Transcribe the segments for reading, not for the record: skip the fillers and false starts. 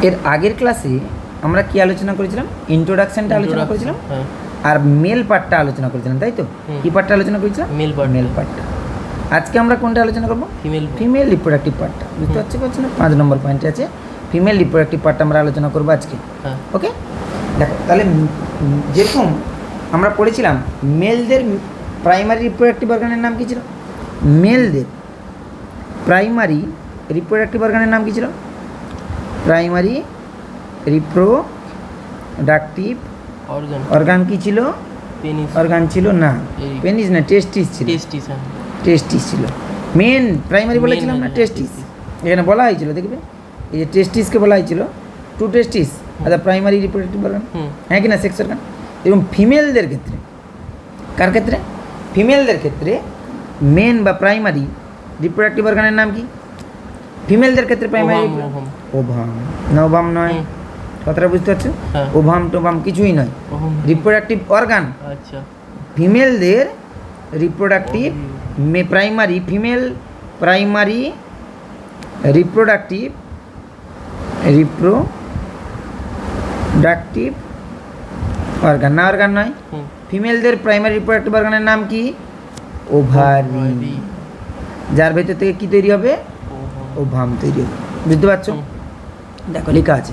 এর আগের ক্লাসে আমরা কি আলোচনা করেছিলাম? ইন্ট্রোডাকশনটা আলোচনা করেছিলাম আর মেল পার্টটা আলোচনা করেছিলাম, তাই তো? কি পার্টটা আলোচনা করেছিলাম? মেল পার্টটা। আজকে আমরা কোনটা আলোচনা করবো? ফিমেল রিপ্রোডাক্টিভ পার্টটা। বুঝতে পারছি না? 5 নম্বর পয়েন্টে আছে ফিমেল রিপ্রোডাক্টিভ পার্টটা আমরা আলোচনা করবো আজকে। ওকে, দেখো তাহলে যেরকম আমরা পড়েছিলাম মেলদের প্রাইমারি রিপ্রোডাক্টিভ অর্গানের নাম কী ছিল? মেলদের প্রাইমারি রিপ্রোডাক্টিভ অর্গানের নাম কী ছিল? প্রাইমারি রিপ্রোডাক্টিভ অর্গান কি ছিল? অর্গান ছিল না, পেনিস না, টেস্টিস ছিল। টেস্টিস ছিল মেন প্রাইমারি বলেছিলাম না, টেস্টিস এখানে বলা হয়েছিল। দেখবে এই যে টেস্টিসকে বলা হয়েছিল টু টেস্টিস আচ্ছা প্রাইমারি রিপ্রোডাক্টিভ অর্গান, হ্যাঁ কি না, সেক্স অর্গান। এবং ফিমেলদের ক্ষেত্রে, কার ক্ষেত্রে? ফিমেলদের ক্ষেত্রে মেন বা প্রাইমারি রিপ্রোডাক্টিভ অর্গানের নাম কি? ফিমেলদের ক্ষেত্রে প্রাইমারি ওভাম না, ওভাম নয়, কথাটা বুঝতে পারছো? ওভাম টোভাম কিছুই নয়, রিপ্রোডাক্টিভ অর্গান। আচ্ছা, ফিমেলদের reproductive primary female primary reproductive organ না, অর্গান নয়। ফিমেলদের প্রাইমারি রিপ্রোডাক্টিভ অর্গানের নাম কি? ওভারি, যার ভেতর থেকে কি তৈরি হবে? ওভাম তৈরি হবে। বুঝতে পারছো? দেখো লেখা আছে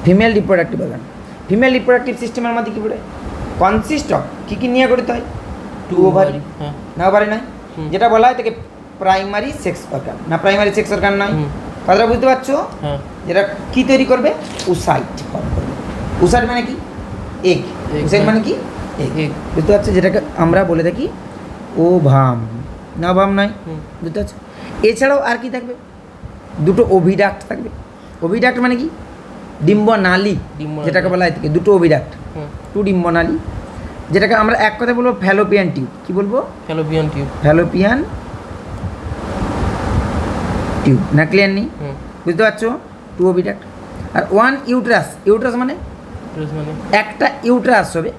female reproductive organ. Female reproductive সিস্টেমের মধ্যে কী বলে? কনসিস্ট অফ কী কী নিয়ে গঠিত হয়? 2 ওভারি না, ওভারি নয়, যেটা বলা হয় তাকে প্রাইমারি সেক্স অর্গান না, প্রাইমারি সেক্স অর্গান নয়। কথাটা বুঝতে পারছো? যেটা কি তৈরি করবে? উসাইট ফর্ম করবে। উসাইট মানে কি? এগ। উসাইট মানে কি? এগ। বুঝতে পারছো? যেটাকে আমরা বলে থাকি ওভাম না, ওভাম নয়। বুঝতে পারছো? এছাড়াও আর কি থাকবে? 2টো ওভিডাক্ট থাকবে। ওভিডাক্ট মানে কি? ডিম্বনালী, যেটাকে বলা হয় থেকে 2টো ওভিডাক্ট, 2 ডিম্বনালী, যেটাকে আমরা এক কথা বলবো ফ্যালোপিয়ান টিউব। কি বলবো? ফ্যালোপিয়ান টিউব না, ক্লিয়ার নেই? বুঝতে পারছো? 2 ওভিডাক্ট আর 1 ইউট্রাস। ইউট্রাস মানে একটা ইউট্রাস হবে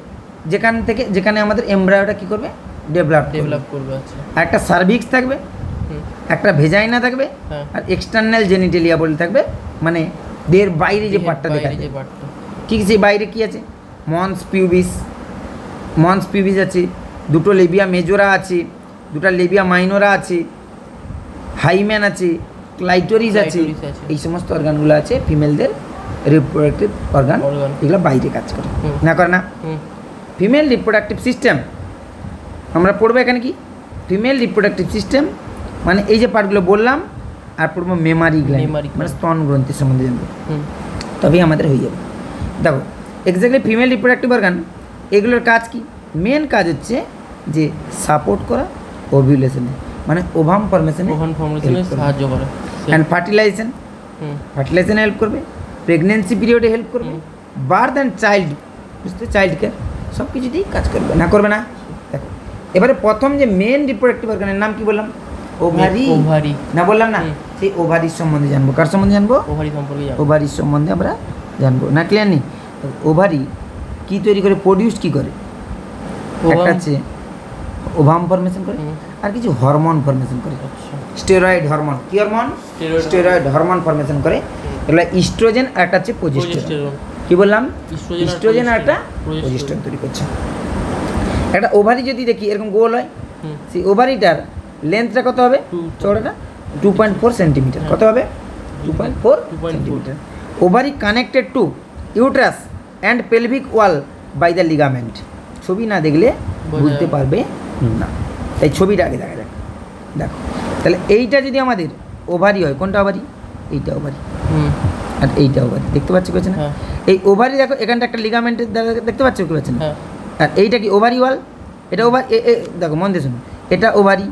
যেখানে আমাদের এমব্রায়োটা কি করবে? ডেভেলপ করবে। আচ্ছা, একটা সার্ভিক্স থাকবে, একটা ভেজাইনা থাকবে, আর এক্সটার্নাল জেনিটেলিয়া বলে থাকবে, মানে দেহের বাইরে যে পার্টটা দেখা যায়। কি সেই বাইরে কি আছে? মন্স পিউবিস আছে, 2টো লেবিয়া মেজোরা আছে, 2টা লেবিয়া মাইনোরা আছে, হাইম্যান আছে, ক্লাইটোরিস আছে। এই সমস্ত অর্গানগুলো আছে ফিমেলদের রিপ্রোডাক্টিভ অর্গান। এগুলো বাইরে কাজ করে না, করে না? ফিমেল রিপ্রোডাক্টিভ সিস্টেম আমরা পড়বো এখানে কি? ফিমেল রিপ্রোডাক্টিভ সিস্টেম মানে এই যে পার্টগুলো বললাম, আর পড়বো মেমারি গ্ল্যান্ড মানে স্তন গ্রন্থির সম্বন্ধে জানবো, তবেই আমাদের হয়ে যাবে। দেখো এক্স্যাক্টলি ফিমেল রিপ্রোডাক্টিভ অর্গান এগুলোর কাজ কি? মেন কাজ হচ্ছে যে সাপোর্ট করা ওভিউলেশনে, মানে ওভাম ফর্মেশনে সাহায্য করে, অ্যান্ড ফার্টিলাইজেশনে হেল্প করবে, প্রেগনেন্সি পিরিয়ডে হেল্প করবে, বার্থ অ্যান্ড চাইল্ড, বুঝতে, চাইল্ড কেয়ার, সব কিছুতেই কাজ করবে না, করবে না? দেখো এবারে প্রথম যে মেন রিপ্রোডাক্টিভ অর্গানের নাম কি বললাম? ওভারি না, বললাম না? সেই ওভারির সম্বন্ধে জানবো। কার সম্বন্ধে জানবো? ওভারির সম্বন্ধে আমরা জানবো না, ক্লিয়ার নেই? ওভারি কি তৈরি করে, প্রডিউস কি করে? একটা হচ্ছে ওভাম ফর্মেশন করে, আর কিছু হরমোন ফর্মেশন করে। স্টেরয়েড হরমোন, কি হরমোন? স্টেরয়েড হরমোন ফর্মেশন করে। এগুলো ইস্ট্রোজেন আর একটা হচ্ছে প্রোজেস্টেরন। কি বললাম? ইস্ট্রোজেন আর একটা প্রোজেস্টেরন তৈরি করছে। একটা ওভারি যদি দেখি এরকম গোল হয়, সেই ওভারিটার লেন্থটা কত হবে? চওড়াটা 2.4 সেন্টিমিটার। কত হবে? 2.4 centimetre. Ovary connected to uterus and pelvic wall by the ligament. ছবি না দেখলে বুঝতে পারবে না, তাই ছবিটা আগে দেখা যাক। দেখো তাহলে এইটা যদি আমাদের ওভারি হয়, কোনটা ওভারি? এইটা ওভারি, আর এইটা ওভারি। দেখতে পাচ্ছ কেছে না? এই ওভারি দেখো এখানটা একটা লিগামেন্টের দ্বারা দেখতে পাচ্ছ কি পাচ্ছ না? আর এইটা কি ওভারি ওয়াল? এটা ওভারি, দেখো মন দিয়ে শুনো, এটা ওভারি,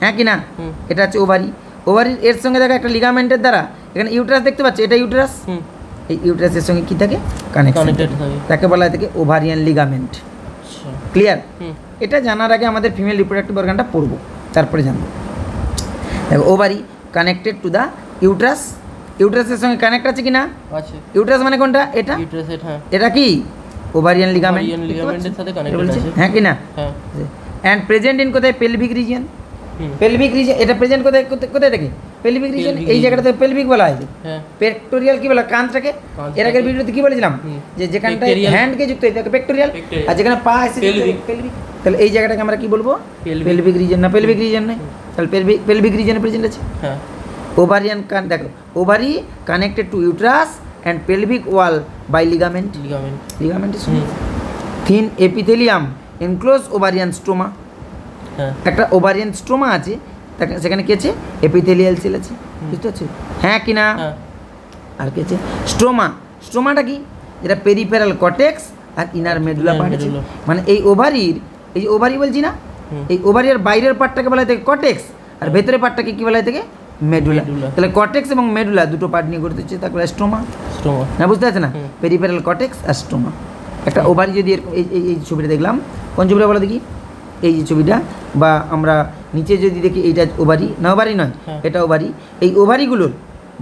হ্যাঁ কি না? এটা হচ্ছে ওভারি। ওভারির এর সঙ্গে দেখো একটা লিগামেন্টের দ্বারা এখানে ইউট্রাস দেখতে পাচ্ছ, এটা ইউট্রাস। এই ইউট্রাসের সঙ্গে কি থাকে? কানেক্টেড, তাকে বলা হয় থাকে ওভারিয়ান লিগামেন্ট। ক্লিয়ার? এটা জানার আগে আমাদের ফিমেল রিপ্রোডাক্টিভ অর্গানটা পড়বো, তারপরে জানবো। দেখো ovary connected to the uterus, ইউট্রাসের সঙ্গে কানেক্ট আছে কি না? ইউট্রাস মানে কোনটা? এটা। এটা কি? ওভারিয়ান লিগামেন্টের সাথে কানেক্টেড আছে, হ্যাঁ কি না? অ্যান্ড প্রেজেন্ট ইন কোথায়? Pelvic region. পেলভিক রিজিয়ন এটা প্রেজেন্ট কোথায় থেকে? পেলভিক রিজন, Pelvic এই region। জায়গাটাতে পেলভিক বলা হয়। হ্যাঁ পেক্টোরিয়াল কি বলা, কাঁধটাকে। এর আগের ভিডিওতে কি বলেছিলাম, যে যেখানটায় Pectoral। হ্যান্ডকে যুক্ত হয় তাকে পেক্টোরিয়াল, Pectoral। আর যেখানে পা এসে Pelvic। পেলভিক। তাহলে এই জায়গাটাকে আমরা কি বলবো, Pelvic। পেলভিক রিজন না পেলভিক রিজন নয়। তাহলে পেলভিক রিজনে প্রেজেন্ট আছে। হ্যাঁ ওভারিয়ান দেখো, ovary connected to uterus and pelvic wall by ligament. Ligament thin epithelium enclose ovarian stroma. হ্যাঁ একটা ওভারিয়ান স্টোমা আছে, সেখানে কি আছে, এপিথেলিয়াল সেল আছে, বুঝতে পারছো? হ্যাঁ কি না? হ্যাঁ আর কি আছে, স্টোমা। স্টোমাটা কি, যেটা পেরিফেরাল কর্টেক্স আর ইনার মেডুলা পার্ট আছে। medulla। মানে এই ওভারির, এই যে ওভারি বলছি না, এই ওভারির বাইরের পার্টটাকে বলা হয় থেকে কর্টেক্স, আর ভেতরের পার্টটাকে কি বলা হয় থেকে মেডুলা। Medulla। তাহলে কর্টেক্স এবং মেডুলা দুটো পার্ট নিয়ে গঠিত হচ্ছে, তারপরে স্টোমা। স্টোমা। না বুঝতে পারছে না, পেরিফেরাল কর্টেক্স আর স্টোমা। একটা ওভারি যদি এই ছবিটা দেখলাম, কোন ছবিটা বলো দেখি, এই যে ছবিটা, বা আমরা নিচে যদি দেখি, এইটা ওভারি না, ওভারি নয়, হ্যাঁ। এটা ওভারি। এই ওভারিগুলোর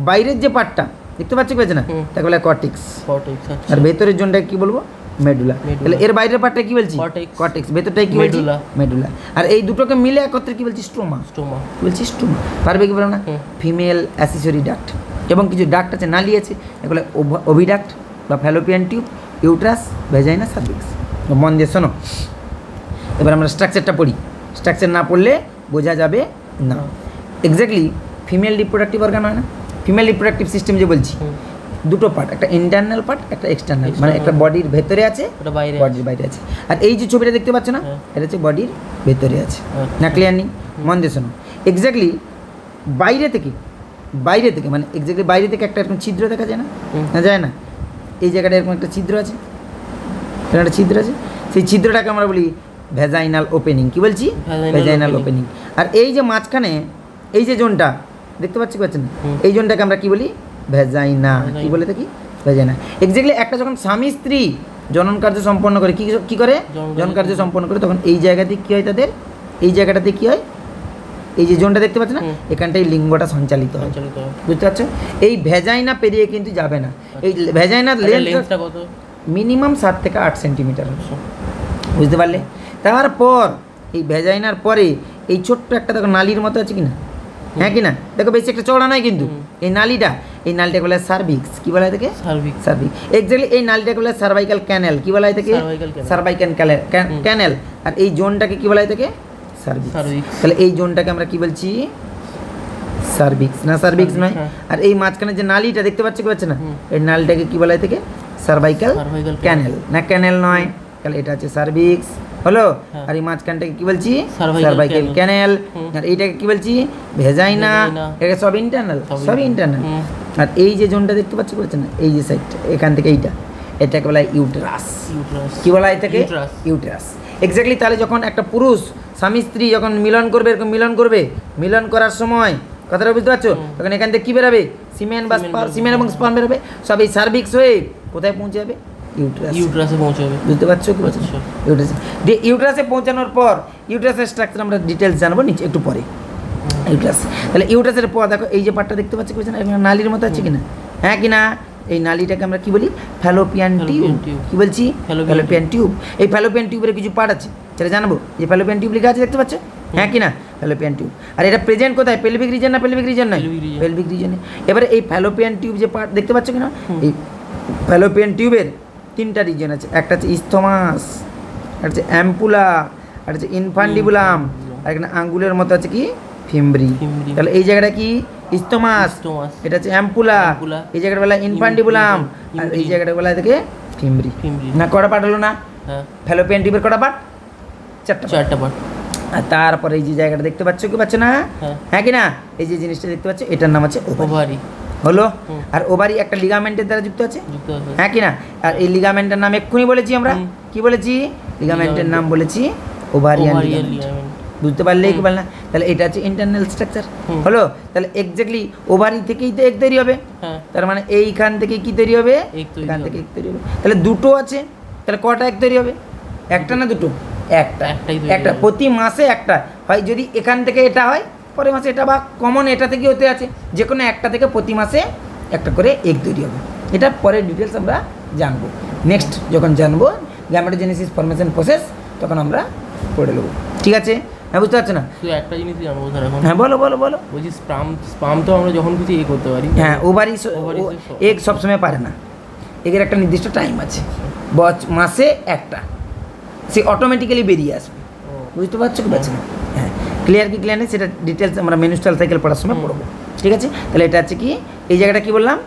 বাইরের যে পার্টটা দেখতে পাচ্ছি, পেয়েছে না, তাকে বলে কর্টেক্স। আর ভেতরের জনটা কি বলবো, মেডুলা। তাহলে এর বাইরের পার্টটা কি বলছি, Cortex। কর্টেক্স, ভেতরটাই কি বলছি, Medulla। মেডুলা। আর এই দুটোকে মিলে একত্রে কি বলছি, স্টোমা। স্টোমা। কি বলছি, স্টোমা। পারবে কি পারবে না? ফিমেল অ্যাসেসরি ডাক্ট, এবং কিছু ডাক্ট আছে, নালী আছে, এগুলো ওভিডাক্ট বা Fallopian tube, uterus, vagina, cervix. মন দিয়ে শোনো, এবার আমরা স্ট্রাকচারটা পড়ি। স্ট্রাকচার না পড়লে বোঝা যাবে না। এক্স্যাক্টলি ফিমেল রিপ্রোডাক্টিভ অর্গান হয় না, ফিমেল রিপ্রোডাক্টিভ সিস্টেম যে বলছি, দুটো পার্ট, একটা ইন্টারনাল পার্ট, একটা এক্সটার্নাল। মানে একটা বডির ভেতরে আছে, ওটা বাইরে। বডির বাইরে আছে। আর এই যে ছবিটা দেখতে পাচ্ছ না, হ্যাঁ। এটা হচ্ছে বডির ভেতরে আছে। আচ্ছা। না ক্লিয়ার নেই? মন দিয়ে শোনো, এক্স্যাক্টলি বাইরে থেকে মানে এক্স্যাক্টলি বাইরে থেকে একটা এরকম ছিদ্র দেখা যায় না, না যায় না? এই জায়গাটা এরকম একটা ছিদ্র আছে, এখানে একটা ছিদ্র আছে, সেই ছিদ্রটাকে আমরা বলি ভেজাইনাল ওপেনিং। কি বলছি, ভেজাইনাল ওপেনিং। আর এই যে মাঝখানে এই যে জোনটা দেখতে পাচ্ছি, পাচ্ছেন, এই জোনটাকে আমরা কি বলি, ভেজাইনা। কি বলে থাকি, ভেজাইনা। এক্স্যাক্টলি একটা যখন স্বামী স্ত্রী জনন কার্য সম্পন্ন করে, কি করে, জনন কার্য সম্পন্ন করে, তখন এই জায়গাতে কি হয় তাদের, এই জায়গাটাতে কি হয়, এই যে জোনটা দেখতে পাচ্ছ না, এখানটাই লিঙ্গটা সঞ্চালিত হয়। বুঝতে পারছো? এই ভেজাইনা পেরিয়ে কিন্তু যাবে না। এই ভেজাইনার লেন্থটা কত? মিনিমাম 7 থেকে 8 সেন্টিমিটার। বুঝতে পারলে? তারপর এই ভেজাইনার পরে এই ছোট্ট একটা দেখো নালীর মতো আছে কিনা, হ্যাঁ কিনা, দেখো বেশি একটা চওড়া নয় কিন্তু, এই নালীটাকে বলে সার্ভিক্স। কি বলা হয় থেকে, সার্ভিক্স। এক্স্যাক্টলি এই নালীটাকে বলে সার্ভাইকাল ক্যানেল। কি বলা হয় থেকে, সার্ভাইকাল ক্যানেল। আর এই জোনটাকে কি বলা হয় থেকে, সার্ভিক্স। তাহলে এই জোনটাকে আমরা কি বলছি, সার্ভিক্স। না সার্ভিক্স নয়। আর এই মাঝখানে যে নালীটা দেখতে পাচ্ছ, কি পাচ্ছে না, এই নালীটাকে কি বলা হয় থেকে, সার্ভাইকাল ক্যানেল। না ক্যানেল নয়, তাহলে এটা হচ্ছে সার্ভিক্স হলো। আর এই মাঝখানটাকে কি বলছি, সার্ভাইকাল ক্যানেল। আর এইটাকে কি বলছি, ভেজাইনা। এটা সব ইন্টারনাল, সবই ইন্টারনাল। আর এই যে জোনটা দেখতে পাচ্ছ, কি পাচ্ছে না, এই যে সাইডটা, এখান থেকে এটাকে বলা হয় ইউটেরাস। কি বলা হয় এটাকে, ইউটেরাস। এক্স্যাক্টলি তাহলে যখন একটা পুরুষ স্বামী স্ত্রী যখন মিলন করবে, এরকম মিলন করার সময়, কথাটা বুঝতে পারছো, তখন এখান থেকে কি বেরোবে, সিমেন বা সিমেন এবং স্পার্ম বেরোবে, সব এই সার্ভিক্স হয়ে কোথায় পৌঁছে যাবে, ইউটেরাসে পৌঁছাবে। বুঝতে পারছো কি বলছো, ইউটেরাসে পৌঁছানোর পর ইউটেরাসের স্ট্রাকচার আমরা ডিটেলস জানবো নিচে একটু পরে। ইউটেরাস, তাহলে ইউটেরাসের পর দেখো এই যে পার্টটা দেখতে পাচ্ছি, কি নালীর মতো আছে কিনা, হ্যাঁ কিনা, এই নালীটাকে আমরা কি বলি, ফ্যালোপিয়ান টিউব। কি বলছি, ফ্যালোপিয়ান টিউব। এই ফ্যালোপিয়ান টিউবের কিছু পার্ট আছে, সেটা জানবো। যে ফ্যালোপিয়ান টিউব লেখা আছে দেখতে পাচ্ছ, হ্যাঁ কিনা, ফ্যালোপিয়ান টিউব। আর এটা প্রেজেন্ট কোথায়, পেলভিক রিজন না পেলভিক রিজন নয়, পেলভিক রিজনে। এবারে এই ফ্যালোপিয়ান টিউব যে পার্ট দেখতে পাচ্ছ কিনা, এই ফ্যালোপিয়ান টিউবের 3টা রিজন আছে। একটা হচ্ছে ইস্থমাস, একটা হচ্ছে অ্যাম্পুলা, একটা হচ্ছে ইনফান্ডিবুলাম, আর এখানে আঙ্গুলের মতো আছে কি, ফিমব্রি। তাহলে এই জায়গাটা কি, ইস্থমাস, এটা হচ্ছে অ্যাম্পুলা, এই জায়গাটা বলা ইনফান্ডিবুলাম, আর এই জায়গাটা বলা থেকে ফিমব্রি। না কটা পার্ট হলো না, ফ্যালোপিয়ান টিউবের কটা পার্ট, 4টা পার্ট। আর তারপরে এই যে জায়গাটা দেখতে পাচ্ছ, কি পাচ্ছ না, হ্যাঁ কি না, এই যে জিনিসটা দেখতে পাচ্ছ, এটার নাম আছে ওভারি। হলো। আর ওভারি একটা লিগামেন্টের দ্বারা যুক্ত আছে, হ্যাঁ কি না। আর এই লিগামেন্টের নাম এক্ষুনি বলেছি আমরা, কি বলেছি, লিগামেন্টের নাম বলেছি ওভারিয়ান লিগামেন্ট। বুঝতে পারলে কি বল না? তাহলে এটা হচ্ছে ইন্টারনাল স্ট্রাকচার হলো। তাহলে এক্স্যাক্টলি ওভারি থেকেই তো এগ তৈরি হবে, তার মানে এইখান থেকে কি তৈরি হবে, এখান থেকে এগ তৈরি হবে। তাহলে দুটো আছে, তাহলে কটা এগ তৈরি হবে, একটা না দুটো, একটা প্রতি মাসে একটা হয়। যদি এখান থেকে এটা হয়, পরের মাসে এটা, বা কমন এটা থেকে হতে আছে, যে কোনো একটা থেকে প্রতি মাসে একটা করে এগ তৈরি হবে। এটা পরের ডিটেলস আমরা জানবো, নেক্সট যখন জানবো গ্যামেটোজেনেসিস ফরমেশন প্রসেস, তখন আমরা পড়ে নেবো। ঠিক আছে। হ্যাঁ বুঝতে পারছো না? শুধু একটা জিনিসই জানবো স্যার এখন। হ্যাঁ বলো বলো বলো। বলছি স্পাম তো আমরা যখন খুশি করতে পারি। হ্যাঁ ওভারি এগ সবসময় পারে না, এগের একটা নির্দিষ্ট টাইম আছে, মাসে একটা, সে অটোমেটিক্যালি বেরিয়ে আসবে। বুঝতে পারছো কি পারছো না? হ্যাঁ ক্লিয়ার কি ক্লিয়ার নেই সেটা ডিটেলস আমরা মেনুস্টাল সাইকেল পড়ার সময় পড়বো, ঠিক আছে? তাহলে এটা হচ্ছে কি, এই জায়গাটা কি বললাম,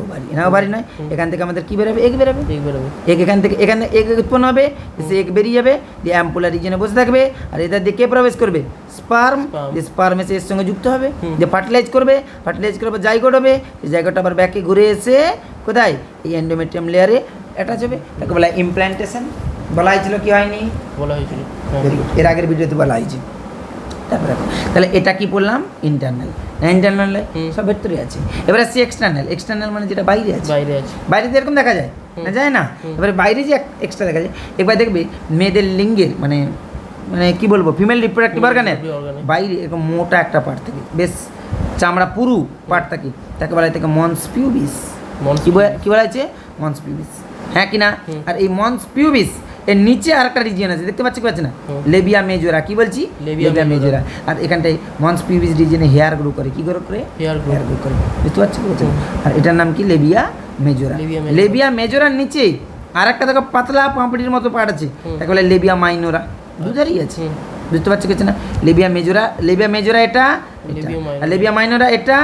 ওভারি না, ওভারি নয়, এখান থেকে আমাদের কি বেরোবে, এগ বেরোবে, এগ এখান থেকে এখানে এগ উৎপন্ন হবে, সে এগ বেরিয়ে যাবে, দিয়ে অ্যাম্পুলার রিজনে বসে থাকবে, আর এটা দিয়ে কে প্রবেশ করবে, স্পার্ম, যে স্পার্ম এসে এর সঙ্গে যুক্ত হবে, যে ফার্টিলাইজ করবে, ফার্টিলাইজ করবে জাইগোট হবে, এই জায়গাটা আবার ব্যাকে ঘুরে এসে কোথায়, এই এন্ডোমেট্রিয়াম লেয়ারে অ্যাটাচ হবে, তাকে বলা হয় ইমপ্ল্যান্টেশন। বলা হয়েছিল কি হয়নি, বলা হয়েছিল, এর আগের ভিডিওতে বলা হয়েছে। তারপরে তাহলে এটা কি বললাম, ইন্টারনাল, ইন্টারনালে সব ভেতরে আছে। এবারে আসছে এক্সটার্নাল, এক্সটার্নাল মানে যেটা বাইরে আছে, বাইরে তো এরকম দেখা যায় না, যায় না? এবারে বাইরে যে এক্সট্রা দেখা যায়, একবার দেখবে মেয়েদের লিঙ্গের মানে মানে কি বলবো, ফিমেল রিপ্রোডাক্টিভ অর্গানের বাইরে এরকম মোটা একটা পার্ট থাকে, বেশ চামড়া পুরু পার্ট থাকে, তাকে বলা হয় থাকে মন্স পিউবিস। কি বলা হয়েছে, মন্স পিউবিস, হ্যাঁ কি না? আর এই মন্স পিউবিস এর নিচে আর একটা রিজিয়ন আছে, দেখতে পাচ্ছি কি পাচ্ছি না, লেবিয়া মেজোরা। কি বলছি, লেবিয়া মেজোরা। আর এখানটায় মন্স পিউবিস রিজিয়নে হেয়ার গ্রো করে, কি গ্রো করে, হেয়ার গ্রো করে, বুঝতে পারছি কি পাচ্ছি? আর এটার নাম কি, লেবিয়া মেজোরা। লেবিয়া মেজোরার নিচে আর একটা দেখো পাতলা পাঁপড়ির মতো পার্ট আছে, তাকে বলে লেবিয়া মাইনোরা, দুধারই আছে, বুঝতে পারছি কি না? লেবিয়া মেজোরা, লেবিয়া মেজোরা এটা, আর লেবিয়া মাইনোরা এটা,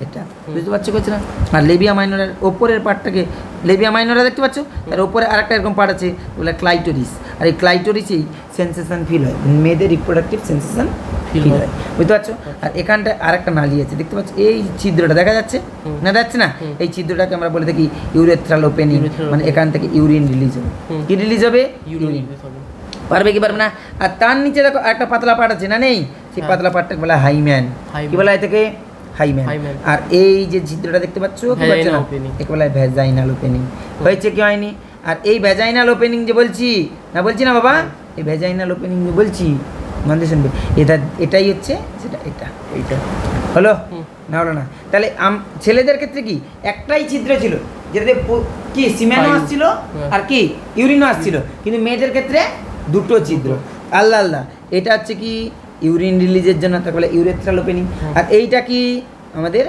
এটা, বুঝতে পারছো কি না? আর লেবিয়া মাইনোরার ওপরের পার্টটাকে লেবিয়া মাইনোরা দেখতে পাচ্ছ, তার ওপরে আরেকটা এরকম পার্ট আছে বলে ক্লাইটোরিস, আর এই ক্লাইটোরিসেই সেন্সেশন ফিল হয়, মেয়েদের রিপ্রোডাক্টিভ সেন্সেশন ফিল হয়, বুঝতে পারছো? আর এখানটায় আরেকটা নালী আছে, দেখতে পাচ্ছ, এই ছিদ্রটা দেখা যাচ্ছে না, যাচ্ছে না? এই ছিদ্রটাকে আমরা বলে থাকি ইউরেথ্রাল ওপেনিং, মানে এখান থেকে ইউরিন রিলিজ হবে। কি রিলিজ হবে, ইউরিন। পারবে কি পারবে না? আর তার নিচে দেখো একটা পাতলা পার্ট আছে না, নেই? সেই পাতলা পার্টটাকে বলা হয় হাইম্যান। কি বলা হয় থেকে, হাইম্যান। আর এই যে ছিদ্রটা দেখতে পাচ্ছ, কি পাচ্ছ না, একে বলা হয় ভ্যাজাইনাল ওপেনিং। হয়েছে কি হয়নি? আর এই ভ্যাজাইনাল ওপেনিং যে বলছি না, বলছি না বাবা, এই ভ্যাজাইনাল ওপেনিং যে বলছি, মনে শুনবে, এটা এটাই হচ্ছে সেটা, এটা এইটা হলো না, হলো না? তাহলে ছেলেদের ক্ষেত্রে কি একটাই ছিদ্র ছিল, যেটাতে কি সিমেনও আসছিল আর কি ইউরিনও আসছিল, কিন্তু মেয়েদের ক্ষেত্রে দুটো ছিদ্র, আল্লাহ আল্লাহ। এটা হচ্ছে কি ইউরিন রিলিজের জন্য, তাকে বলে ইউরেথ্রাল ওপেনিং। আর এইটা কি আমাদের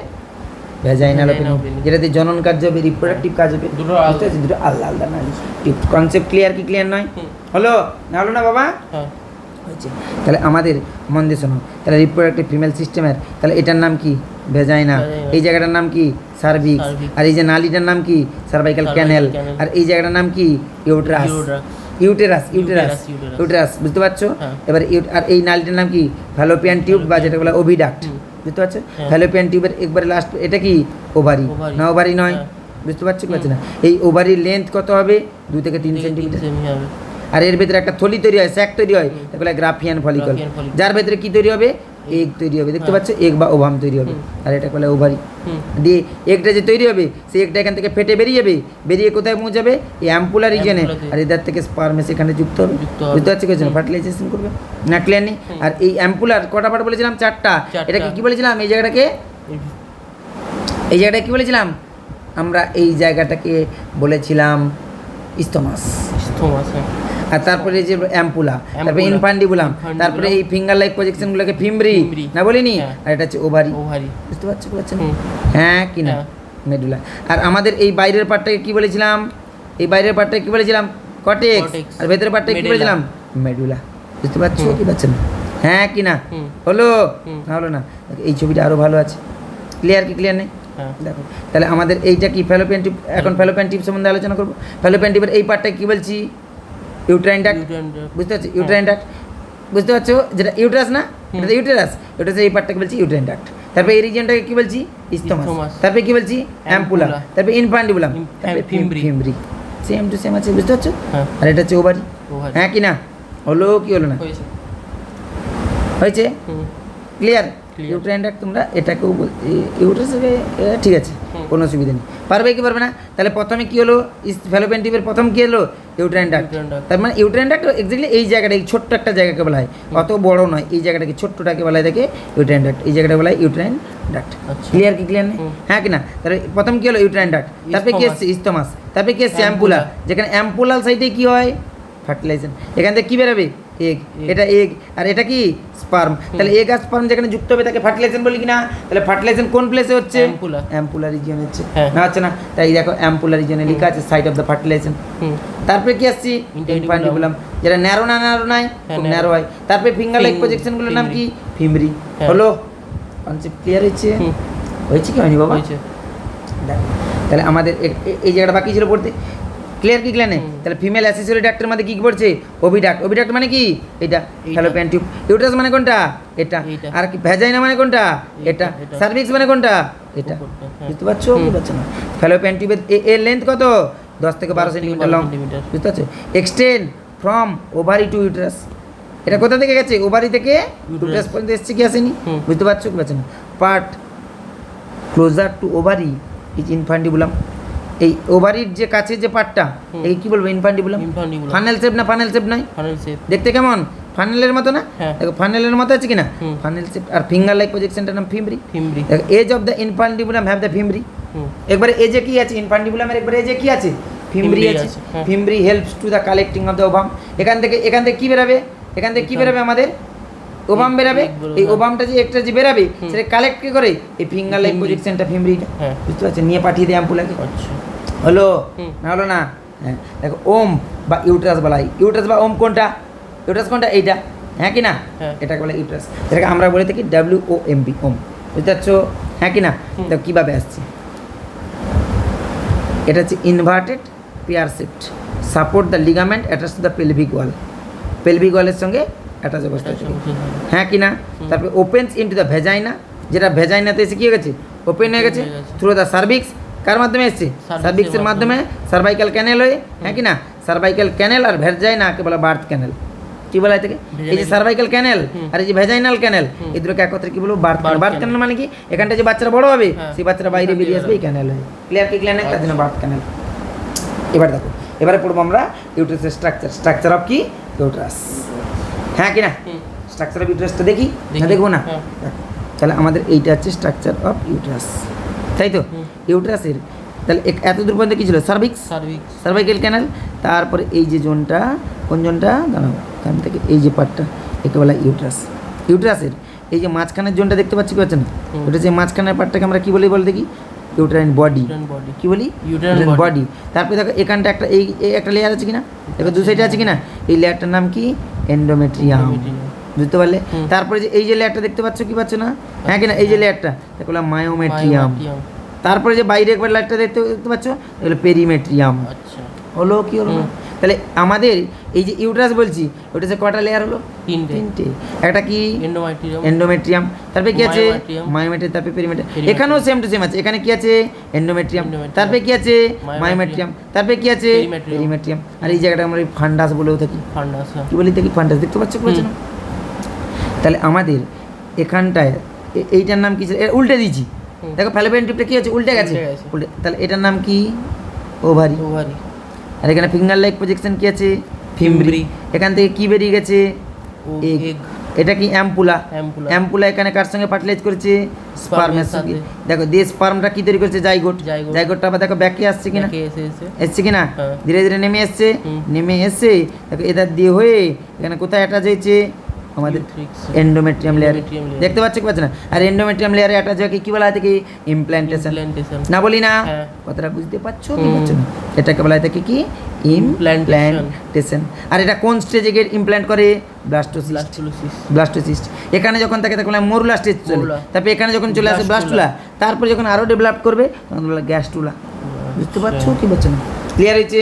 ভ্যাজাইনাল ওপেনিং, যেটাতে জনন কাজ হবে, রিপ্রোডাক্টিভ কাজ হবে, দুটো আলাদা আলাদা নালী। কনসেপ্ট ক্লিয়ার কি ক্লিয়ার নয়? হলো না, হলো না বাবা? হয়েছে। তাহলে আমাদের মন দিয়ে শোনো, তাহলে রিপ্রোডাক্টিভ ফিমেল সিস্টেমের, তাহলে এটার নাম কি, ভ্যাজাইনা। এই জায়গাটার নাম কি, সার্ভিক্স। আর এই যে নালীটার নাম কি, সার্ভাইকাল ক্যানেল। আর এই জায়গাটার নাম কি, ইউটেরাস। ইউটেরাস, ইউটেরাস, ইউটেরাস, বুঝতে পারছো? এবার আর এই নালীটার নাম কি, ফ্যালোপিয়ান টিউব, বা যেটা বলা ওভিডাক্ট, বুঝতে পারছো? ফ্যালোপিয়ান টিউবের একবারে লাস্ট, এটা কি ওভারি না, ওভারি নয়, বুঝতে পারছো কি পারছো না? এই ওভারির লেন্থ কত হবে, 2 থেকে 3 সেন্টিমিটার। আর এর ভেতরে একটা থলি তৈরি হয়, স্যাক তৈরি হয়, তাকে বলে গ্রাফিয়ান ফলিকল, যার ভেতরে কি তৈরি হবে, এগ তৈরি হবে, দেখতে পাচ্ছ, এগ বা ওভাম তৈরি হবে, আর এটা বলে ওভারি। দিয়ে এগটা যে তৈরি হবে, সেই এগটা এখান থেকে ফেটে বেরিয়ে যাবে, বেরিয়ে কোথায় পৌঁছাবে, এই অ্যাম্পুলার রিজনে, আর এদের থেকে স্পার্ম সেখানে যুক্ত হবে, বুঝতে পারছি কি না? ফার্টিলাইজেশন করবে না, ক্লিয়ার নেই? আর এই অ্যাম্পুলার কটা পার্ট বলেছিলাম, 4টা। এটাকে কি বলেছিলাম, এই জায়গাটাকে, এই জায়গাটাকে কি বলেছিলাম আমরা, এই জায়গাটাকে বলেছিলাম ইস্তমাস। আর তারপরে যে অ্যাম্পুলা, তারপরে ইনফান্ডিবুলাম, তারপরে এই ফিঙ্গার লাইক প্রজেকশনগুলোকে ফিমব্রি না বলিনি? আর এটা হচ্ছে ওভারি, বুঝতে পারছো কি পারছো না? হ্যাঁ কি না, মেডুলা। আর আমাদের এই বাইরের পার্টটাকে কি বলেছিলাম, এই বাইরের পার্টটাকে কি বলেছিলাম, কর্টেক্স। আর ভেতরের পার্টটাকে কি বলেছিলাম, মেডুলা, বুঝতে পারছো কি পারছো না? হ্যাঁ কি না, হলো না, হলো না? এই ছবিটা আরও ভালো আছে, ক্লিয়ার কি ক্লিয়ার নেই? দেখো তাহলে আমাদের এইটা কি ফ্যালোপিয়ান টিউব। এখন ফ্যালোপিয়ান টিউব সম্বন্ধে আলোচনা করবো। ফ্যালোপিয়ান টিউবের এই পার্টটাকে কি বলছি, ইউট্রাইন ডাক্ট, বুঝতে পারছো? ইউট্রাইন ডাক্ট, বুঝতে পারছো? যেটা ইউট্রাস না, এটা ইউটেরাস, ইউটেরাসের এই পার্টটাকে বলছি ইউট্রাইন ডাক্ট। তারপরে এই রিজিয়নটাকে কি বলছি, ইস্তমাস। তারপরে কি বলছি, অ্যাম্পুলা। তারপরে ইনফান্ডিবুলাম, তারপরে ফিমব্রি, সেম টু সেম আছে, বুঝতে পারছো? আর এটা হচ্ছে ওভারি, হ্যাঁ কি না? হলো কি হলো না, হয়েছে? ক্লিয়ার? ইউট্রাইন ডাক্ট তোমরা এটাকেও ইউটেরাস, ঠিক আছে, কোনো অসুবিধা নেই। পারবে কি পারবে না? তাহলে প্রথমে কি হলো, ফ্যালোপিয়ান টিউবের প্রথম কি হলো, ইউট্রাইন ডাক্ট। তার মানে ইউট্রাইন ডাক্ট এক্স্যাক্টলি এই জায়গাটা, এই ছোট্ট একটা জায়গাকে বলা হয়, অত বড় নয়, এই জায়গাটাকে ছোট্টটাকে বলা হয় দেখে ইউট্রাইন ডাক্ট, এই জায়গাটা বলা হয় ইউট্রাইন ডাক্ট। ক্লিয়ার কি ক্লিয়ার নেই? হ্যাঁ কি না? তাহলে প্রথম কি হলো, ইউট্রাইন ডাক্ট, তারপরে কি এসছে, ইস্তমাস, তারপরে কি এসছে, অ্যাম্পুলা, যেখানে অ্যাম্পুলাল সাইডে কি হয়, ফার্টিলাইজেশন, এখান থেকে কি বেরোবে, এগ, এটা এগ আর এটা কি স্পার্ম। তাহলে এগ আর স্পার্ম যেখানে যুক্ত হবে তাকে ফার্টিলাইজেশন বলি কিনা? তাহলে ফার্টিলাইজেশন কোন প্লেসে হচ্ছে? অ্যাম্পুলা। অ্যাম্পুলা রিজিয়ন হচ্ছে, হ্যাঁ। না হচ্ছে না? তাই দেখো অ্যাম্পুলা রিজিয়নে লেখা আছে সাইট অফ দ্য ফার্টিলাইজেশন। হুম। তারপরে কি আসছি? ইনফান্ডিবুলাম, যেটা ন্যারো না ন্যারো নাই, হ্যাঁ, খুব narrow। ন্যারো হয়। তারপরে ফিঙ্গার লাইক Fing- প্রজেকশনগুলোর নাম কি? ফিমরি। ফিমরি। হ্যাঁ। হলো কনসেপ্ট ক্লিয়ার হয়েছে? হুম। হয়েছে কি হয়নি বাবা? হয়েছে। দেখো, তাহলে আমাদের এই জায়গাটা বাকি ছিল পড়তে। ক্লিয়ার কি ক্লিয়ার নেই? হুম। তাহলে ফিমেল অ্যাসেসরি ডাক্টের মধ্যে কি কি পড়ছে? ওভিডাক্ট। ওভিডাক্ট মানে কি? এটা এইটা। Fallopian tube. ইউটারাস মানে কোনটা? এটা। এইটা। আর কি ভ্যাজাইনা মানে কোনটা? এটা। এটা। সার্ভিক্স মানে কোনটা? এটা। উপরটা, হ্যাঁ। বুঝতে পারছো কি হুম। পারছো না? ফ্যালোপিয়ান টিউবের এর লেন্থ কত? 10 থেকে 12 10 থেকে সেন্টিমিটার 12 লং। সেন্টিমিটার। বুঝতে পারছো? Extend from ovary to uterus. এটা কোথা থেকে গেছে? ওভারি থেকে ইউটারাস পর্যন্ত এসছে কি আসেনি? হুম। বুঝতে পারছো কি পারছো না? Part closer to ovary is infundibulum. এই ওভারির যে কাছে যে পার্টটা, হুম। এই কি বলবো? ইনফান্ডিবুলাম। ইনফান্ডিবুলাম। ফানেল শেপ না ফানেল শেপ নয়? Funnel shape. দেখতে কেমন? ফানেলের মতো না? হ্যাঁ। দেখো ফানেলের মতো আছে কিনা? হুম। Funnel shape. আর ফিঙ্গার লাইক প্রজেকশনটার নাম ফিমরি। ফিমরি। দেখো edge of the infundibulum have the fimbriae. হুম। একবারে এজে কি আছে? ইনফান্ডিবুলামের একবারে এজে কি আছে? ফিমরি ফিমরি আছে। আছে, হ্যাঁ। Fimbriae helps to the collecting of the ovum. এখান থেকে কি বেরাবে? এখান থেকে কি বেরাবে আমাদের? ওভাম বেরাবে। egg বেরোবে, এই হ্যাঁ। ওভামটা যে একটা যে বেরাবে হুম। সেটা কালেক্ট কি করে? এই ফিঙ্গার লাইক ফিমরি। প্রজেকশনটা ফিমরিটা। হ্যাঁ। বুঝতে পারছেন? নিয়ে পাঠিয়ে দেয় অ্যাম্পুলাকে। আচ্ছা। হলো হুম। না? হলো না? হ্যাঁ। দেখো ওম বা ইউটারাস বলা হয়। ইউটারাস বা ওম কোনটা? ইউটারাস কোনটা? এইটা, হ্যাঁ কি না? হ্যাঁ। এটাকে বলে ইউটারাস। এটাকে আমরা বলে থাকি WOMB, ওম। বুঝতে পারছো? হ্যাঁ কি না? হুম। দেখো কীভাবে আসছে। এটা হচ্ছে inverted pair shaped, support the ligament attach to the pelvic wall. Pelvic ওয়ালের সঙ্গে অ্যাটাচ অবস্থায় থাকে, হ্যাঁ কি না? তারপরে ওপেন্স ইনটু দ্য ভেজাইনা, যেটা ভেজাইনাতে এসে কি হয়ে গেছে? ওপেন হয়ে গেছে। হয়ে গেছে। থ্রু দ্য সার্ভিক্স, কার মাধ্যমে এসছে? সার্ভিক্সের মাধ্যমে। সার্ভাইকাল ক্যানেল হয়ে, হ্যাঁ কি না? সার্ভাইকাল ক্যানেল আর ভেজাইনাকে বলা বার্থ ক্যানেল। কি বলা হয় থেকে? এই যে সার্ভাইকাল ক্যানেল আর এই যে ভেজাইনাল ক্যানেল, এই দুটোকে একত্রে কি বলবো? বার্থ ক্যানেল। বার্থ ক্যানেল মানে কি? এখানটা যে বাচ্চারা বড় হবে, হ্যাঁ। সেই বাচ্চারা বাইরে বেরিয়ে আসবে, এই ক্যানেল হয়ে। ক্লিয়ার কি ক্লিয়ার নেই? তার জন্য বার্থ ক্যানেল। এবার দেখো, এবারে পড়বো আমরা ইউটারাসের স্ট্রাকচার। স্ট্রাকচার অফ কি? ইউটারাস, হ্যাঁ কি না? হুম। স্ট্রাকচার অফ ইউটারাসটা দেখি না? দেখি। দেখবো না? হ্যাঁ। দেখো, তাহলে আমাদের এইটা হচ্ছে স্ট্রাকচার অফ ইউটারাস, তাই তো? হুম। ইউটারাসের তাহলে এত দূর পর্যন্ত কি ছিল? Cervix, cervix. সার্ভাইকাল ক্যানেল। তারপরে এই যে জোনটা, কোন জোনটা দাঁড়াও, এখান থেকে এই যে পার্টটা, একে বলা ইউটারাস। ইউটারাসের এই যে মাঝখানের জোনটা দেখতে পাচ্ছি কি পাচ্ছেন? হুম। ওটা যে মাঝখানের পার্টটাকে আমরা কি বলি বল দেখি? Uterine body. Uterine body। কি বলি? Uterine Uterine body। বডি। তারপরে দেখো এখানটা একটা এই একটা লেয়ার আছে কিনা? দেখো দু সাইডে আছে কিনা? এই লেয়ারটার নাম কি? এন্ডোমেট্রিয়াম। Endometrium। বুঝতে পারলে? হুম। তারপরে যে এই যে লেয়ারটা দেখতে পাচ্ছ কি পাচ্ছ না? হ্যাঁ কিনা? এই যে লেয়ারটা দেখো মায়োমেট্রিয়াম। Myometrium। তারপরে যে বাইরে একবার লাইটটা দেখতে পাচ্ছ, এগুলো পেরিমেট্রিয়াম। আচ্ছা। হলো কি হলো না? হুম। তাহলে আমাদের এই যে ইউটারাস বলছি, ওটা যে কটা লেয়ার হলো? তিনটে। তিনটে। একটা কি? এন্ডোমেট্রিয়াম। এন্ডোমেট্রিয়াম। তারপরে কি আছে? Myometrium। মায়োমেট্রিয়াম। তারপরে পেরিমেট্রিয়াম। Perimetrium। এখানেও সেম টু সেম আছে। এখানে কি আছে? এন্ডোমেট্রিয়াম। Endometrium। তারপরে কি আছে? Myometrium। মায়োমেট্রিয়াম। তারপরে কি আছে? Perimetrium। পেরিমেট্রিয়াম। আর এই জায়গাটা আমরা ফান্ডাস বলেও থাকি। ফান্ডাস। কি বলি থাকি? ফান্ডাস। দেখতে পাচ্ছ কি পাচ্ছ না? তাহলে আমাদের এখানটায় এইটার নাম কি ছিল? উল্টে দিয়েছি। হুম। দেখো ফ্যালোপিয়ান টিউবটা কি আছে? উল্টে গেছে। উল্টে গেছে। উল্টে। তাহলে এটার নাম কি? ওভারি। ওভারি। আর এখানে ফিঙ্গার লাইক প্রজেকশন কি আছে? ফিমব্রি। ফিমব্রি। এখান থেকে কি বেরিয়ে গেছে? ও এগ। এগ। এটা কি? অ্যাম্পুলা। অ্যাম্পুলা। অ্যাম্পুলা এখানে কার সঙ্গে ফার্টিলাইজ করেছে? স্পার্মের সঙ্গে। সাথে। দেখো দিয়ে স্পার্মটা কি তৈরি করেছে? জাইগোট। জাইগোট। জাইগোটটা আবার দেখো ব্যাকে আসছে কিনা? ব্যাকে এসে। এসছে কিনা? হ্যাঁ। ধীরে ধীরে নেমে এসছে। হুম। নেমে এসে দেখো এটা দিয়ে হয়ে এখানে কোথায় অ্যাটাচ হয়েছে? আমাদের Utrix। এন্ডোমেট্রিয়াম লেয়ারে। Endometrium layer। দেখতে পাচ্ছ কি পাচ্ছ না? আর এন্ডোমেট্রিয়াম লেয়ারে অ্যাটাচ হয়ে কি বলা হয় থাকে? ইমপ্ল্যান্টেশন। Implantation। না বলি না? হ্যাঁ। কথাটা বুঝতে পারছো কি হুম। পারছো না? এটাকে বলা হয় থাকে কি? ইমপ্ল্যান্টেশন। আর এটা কোন স্টেজে গিয়ে ইমপ্ল্যান্ট করে? ব্লাস্টোসিস্ট। ব্লাস্টোলিসিস। ব্লাস্টোসিস্ট। এখানে যখন থাকে তখন মোরুলা স্টেজ চলে। মোরুলা। তারপরে এখানে যখন চলে আসে ব্লাস্টুলা। ব্লাস্টুলা, তারপরে যখন আরও ডেভেলপ করবে তখন বলা গ্যাস্টুলা। বুঝতে পারছো কি পারছো না? ক্লিয়ার হয়েছে?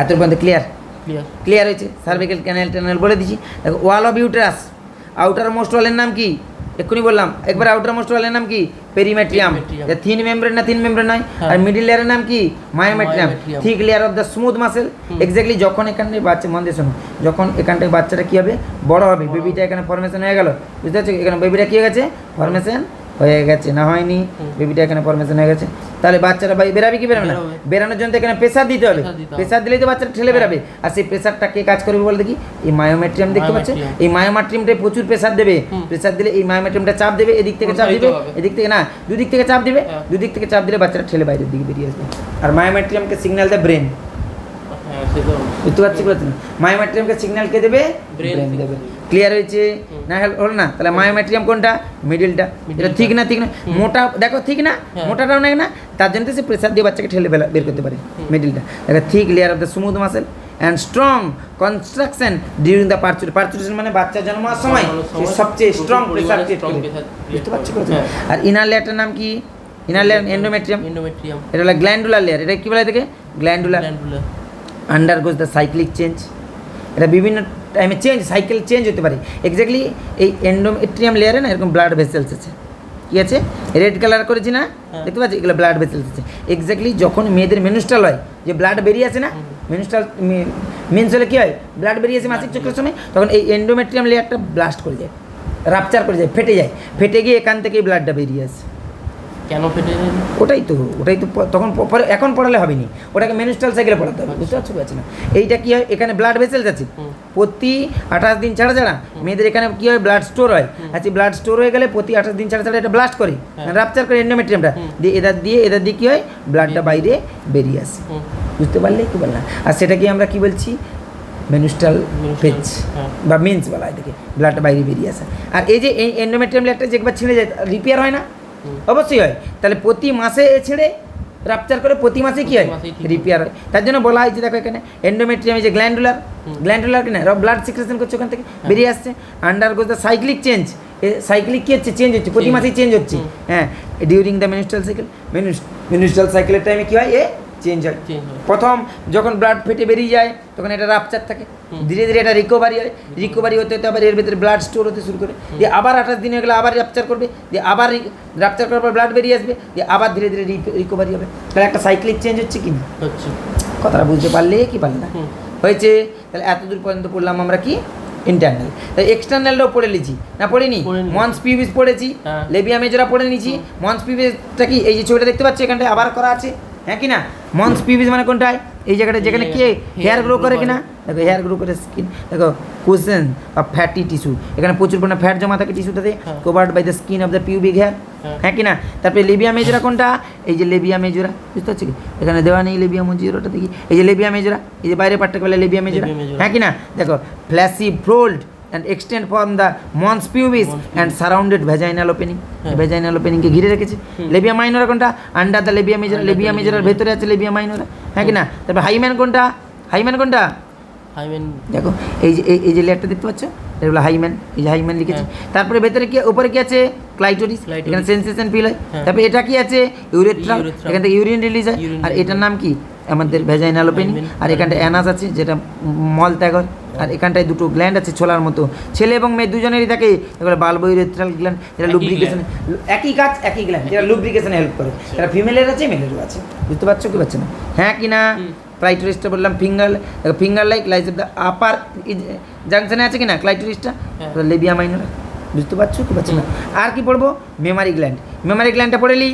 এত পর্যন্ত ক্লিয়ার? ক্লিয়ার। ক্লিয়ার হয়েছে? সার্ভিক্যাল ক্যানেল ট্যানেল বলে দিচ্ছি। দেখো wall of uterus, outer most ওয়ালের নাম কি? এক্ষুনি বললাম একবার। আউটার মোস্ট ওয়ালের নাম কি? পেরিমেট্রিয়াম। Perimetrium। থিন মেমব্রেন না থিন মেমব্রেন নয়? হ্যাঁ। আর মিডিল লেয়ারের নাম কি? Myometrium. Myometrium। Thick layer of the smooth muscle. Hmm. Exactly যখন এখানে বাচ্চা, মন দিয়ে শোনো, যখন এখানটায় বাচ্চাটা কী হবে? বড় হবে, বেবিটা এখানে ফরমেশন হয়ে গেল। বুঝতে পারছো? এখানে বেবিটা কী হয়ে গেছে? ফরমেশন হয়ে গেছে, না হয়নি? হুম। বেবিটা এখানে ফরমেশন হয়ে গেছে। তাহলে বাচ্চারা বেরাবে কি বেরাবে না? বেরোবে। বেরানোর জন্য তো এখানে প্রেসার দিতে হবে। প্রেসার দিতে হবে। প্রেসার দিলেই তো বাচ্চাটা ঠেলে বেরাবে। আর সেই প্রেসারটা কে কাজ করবে বলে দেখি? এই মায়োমেট্রিয়াম দেখতে পাচ্ছ? মায়োমেট্রিয়াম। এই মায়োমেট্রিয়ামটাই প্রচুর প্রেসার দেবে। হুম। প্রেসার দিলে এই মায়োমেট্রিয়ামটা চাপ দেবে, এদিক থেকে চাপ প্রসারিত দিবে, হবে। এদিক থেকে না, দুদিক থেকে চাপ দিবে। হ্যাঁ। দুদিক থেকে চাপ দিলে বাচ্চাটা ঠেলে বাইরের দিকে বেরিয়ে আসবে। আর মায়োমেট্রিয়ামকে সিগন্যাল দেয় ব্রেন। হ্যাঁ। সে তো বুঝতে পারছি কি পারছি না মায়োমেট্রিয়ামকে সিগন্যাল কে দেবে Brain ব্রেন থেকে দেবে দেবে। ক্লিয়ার হয়েছে না হলো না তাহলে মায়োমেট্রিয়াম কোনটা মিডিলটা এটা ঠিক না ঠিক না মোটা দেখো ঠিক না হ্যাঁ। মোটাটাও নেই না তার জন্য তো সে প্রেসার দিয়ে বাচ্চাকে ঠেলে বের করতে পারে মিডিলটা দেখো thick layer of the smooth muscle and strong construction during the parturition মানে বাচ্চা জন্মার সময় সে সবচেয়ে স্ট্রং প্রেসার ক্রিয়েট করে বুঝতে পারছি কি পারছি না? আর ইনার লেয়ারটার নাম কি ইনার লেয়ার এন্ডোমেট্রিয়াম এন্ডোমেট্রিয়াম এটা হলো গ্ল্যান্ডুলার লেয়ার এটা কি বলে থেকে glandular glandular undergoes the cyclic change এটা বিভিন্ন টাইমে সাইকেল চেঞ্জ হতে পারে এক্স্যাক্টলি এই এন্ডোমেট্রিয়াম লেয়ারে না এরকম ব্লাড ভেসেলস আছে কি আছে রেড কালার করেছি না দেখতে পাচ্ছি এগুলো ব্লাড ভেসেলস আছে এক্স্যাক্টলি যখন মেয়েদের মেনুস্ট্রাল হয় যে ব্লাড বেরিয়ে আসে না মেনুস্ট্রাল মেন্স হলে কী হয় ব্লাড বেরিয়ে আসে মাসিক চক্রের সময় তখন এই এন্ডোমেট্রিয়াম লেয়ারটা ব্লাস্ট করে যায় রাপচার করে যায় ফেটে গিয়ে এখান থেকেই ব্লাডটা বেরিয়ে আসে কেন ফেটে যায়? ওটাই তো তখন এখন পড়ালে হবে নি ওটাকে মেনুস্ট্রাল সাইকেলে পড়াতে হবে বুঝতে পারছো পারছি না এইটা কী হয় এখানে ব্লাড ভেসেলস আছে প্রতি 28 দিন ছাড়া ছাড়া মেয়েদের এখানে কী হয় ব্লাড স্টোর হয় আচ্ছা ব্লাড স্টোর হয়ে গেলে প্রতি 28 দিন ছাড়া ছাড়া এটা ব্লাস্ট করে রাপচার করে এন্ডোমেট্রিয়ামটা দিয়ে এদার দিয়ে কী হয় ব্লাডটা বাইরে বেরিয়ে আসে বুঝতে পারলে কি বললাম আর সেটা কি আমরা কি বলছি মেনুস্ট্রাল ফেজ বা মিন্স বলা হয় এটাকে ব্লাডটা বাইরে বেরিয়ে আসে আর এই যে এই এন্ডোমেট্রিয়াম লেয়ারটা যে একবার ছিঁড়ে যায় রিপেয়ার হয় না অবশ্যই হয় তাহলে প্রতি মাসে ছেড়ে রাপচার করে প্রতি মাসে কি হয় রিপেয়ার হয় তার জন্য বলা হয়েছে দেখো এখানে এন্ডোমেট্রিয়াম যে গ্ল্যান্ডুলার কিনা ব্লাড সিক্রেশন করছে ওখান থেকে বেরিয়ে আসছে undergoes the cyclic change cyclic কী হচ্ছে চেঞ্জ হচ্ছে প্রতি মাসেই চেঞ্জ হচ্ছে হ্যাঁ during the menstrual cycle menstrual সাইকেলের টাইমে কী হয় চেঞ্জ হয় প্রথম যখন ব্লাড ফেটে বেরিয়ে যায় তখন এটা রাপচার থাকে ধীরে ধীরে এটা রিকভারি হয় রিকভারি হতে হতে আবার এর ভিতরে ব্লাড স্টোর হতে শুরু করে দিয়ে আবার 28 দিন হয়ে গেলে আবার রাপচার করবে দিয়ে আবার রাপচার করার পর ব্লাড বেরিয়ে আসবে দিয়ে আবার ধীরে ধীরে রিকভারি হবে তাহলে একটা সাইক্লিক চেঞ্জ হচ্ছে কি না হচ্ছে কথাটা বুঝতে পারলে কি পারলে না হয়েছে তাহলে এতদূর পর্যন্ত পড়লাম আমরা কি ইন্টারনাল তাই এক্সটার্নালটাও পড়ে নিয়েছি না পড়িনি মন্স পিউবিস পড়েছি লেবিয়া মেজরা পড়ে নিয়েছি মন্স পিউবিসটা কি এই যে ছবিটা দেখতে পাচ্ছি এখানটায় আবার করা আছে হ্যাঁ কি না মন্স পিউবিস মানে কোনটায় এই জায়গাটা যেখানে কি হেয়ার গ্রো করে কিনা দেখো হেয়ার গ্রো করে স্কিন দেখো কুশন অফ ফ্যাটি টিস্যু এখানে প্রচুর পরিমাণে ফ্যাট জমা থাকে টিস্যুটাতে covered by the skin of the pubic hair হ্যাঁ কি না তারপরে লেবিয়া মেজরা কোনটা এই যে লেবিয়া মেজরা বুঝতে পারছি কি এখানে দেওয়া নেই লেবিয়া মেজরাটা দেখি এই যে লেবিয়া মেজরা এই যে বাইরে পার্টটাকে বলে লেবিয়া মেজরা হ্যাঁ কি না দেখো ফ্ল্যাসি ফ্লোল্ড and extend from the mons pubis and surrounded vaginal opening vaginal opening কে ঘিরে রেখেছে লেবিয়া মাইনরা কোনটা আন্ডার দ্য লেবিয়া মেজরার ভেতরে আছে লেবিয়া মাইনরা হ্যাঁ কি না তারপর হাইম্যান কোনটা হাইমেন দেখো এই যে লেয়ারটা দেখতে পাচ্ছ এটা হলো হাইম্যান এই যে হাইম্যান লিখেছে তারপরে ভেতরে কি উপরে কি আছে ক্লাইটোরিস এখানে সেন্সেশন ফিল হয় তারপরে এটা কি আছে ইউরেথ্রাল এখান থেকে ইউরিন রিলিজ হয় আর এটার নাম কি আমাদের ভ্যাজাইনাল ওপেনিং আর এখানটায় অ্যানাস আছে যেটা মল ত্যাগ হয় আর এখানটায় দুটো গ্ল্যান্ড আছে ছোলার মতো ছেলে এবং মেয়ে দুজনেরই থাকে এগুলো বাল্বো ইউরেথ্রাল গ্ল্যান্ড যেটা লুব্রিকেশন একই কাজ একই গ্ল্যান্ড যেটা লুব্রিকেশনে হেল্প করে এটা ফিমেলের আছে মেলেরও আছে বুঝতে পারছো কি পারছো না হ্যাঁ কি না ক্লাইটোরিসটা বললাম finger like lies of the upper জাংশনে আছে কি না ক্লাইটোরিসটা লেবিয়া মাইনরা বুঝতে পারছো কি পারছো না আর কি পড়বো মেমারি গ্ল্যান্ডটা পড়েলি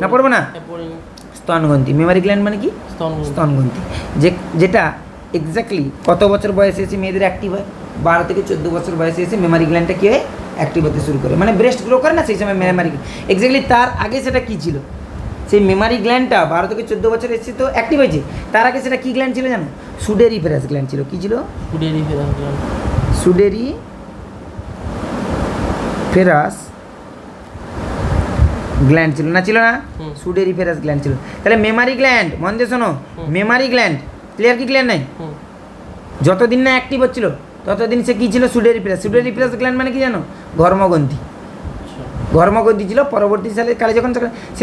না পড়বো না স্তনগ্রন্থি মেমারি গ্ল্যান্ড মানে কি স্তনগ্রন্থি যেটা এক্স্যাক্টলি কত বছর বয়সে এসে মেয়েদের অ্যাক্টিভ হয় 12 থেকে 14 বছর বয়সে এসে মেমারি গ্ল্যান্ডটা কী হয় অ্যাক্টিভ হতে শুরু করে মানে ব্রেস্ট গ্রো করে না সেই সময় মেমারি এক্স্যাক্টলি তার আগে সেটা কী ছিল সেই মেমারি গ্ল্যান্ডটা 12 থেকে 14 বছর এসে তো অ্যাক্টিভ হয়েছে তার আগে সেটা কী গ্ল্যান্ড ছিল জানো সুডেরিফেরাস গ্ল্যান্ড ছিল কী ছিল সুডেরিফেরাস গ্ল্যান্ড ছিল না সুডেরিফেরাস গ্ল্যান্ড ছিল তাহলে মেমারি গ্ল্যান্ড মন দিয়ে শোনো মেমারি গ্ল্যান্ড ক্লিয়ার কি ক্লিয়ার নাই যতদিন না অ্যাক্টিভ হচ্ছিল ততদিন সে কী ছিল সুডেরিফেরাস গ্ল্যান্ড মানে কি জানো ঘর্মগ্রন্থি ছিল পরবর্তী কালে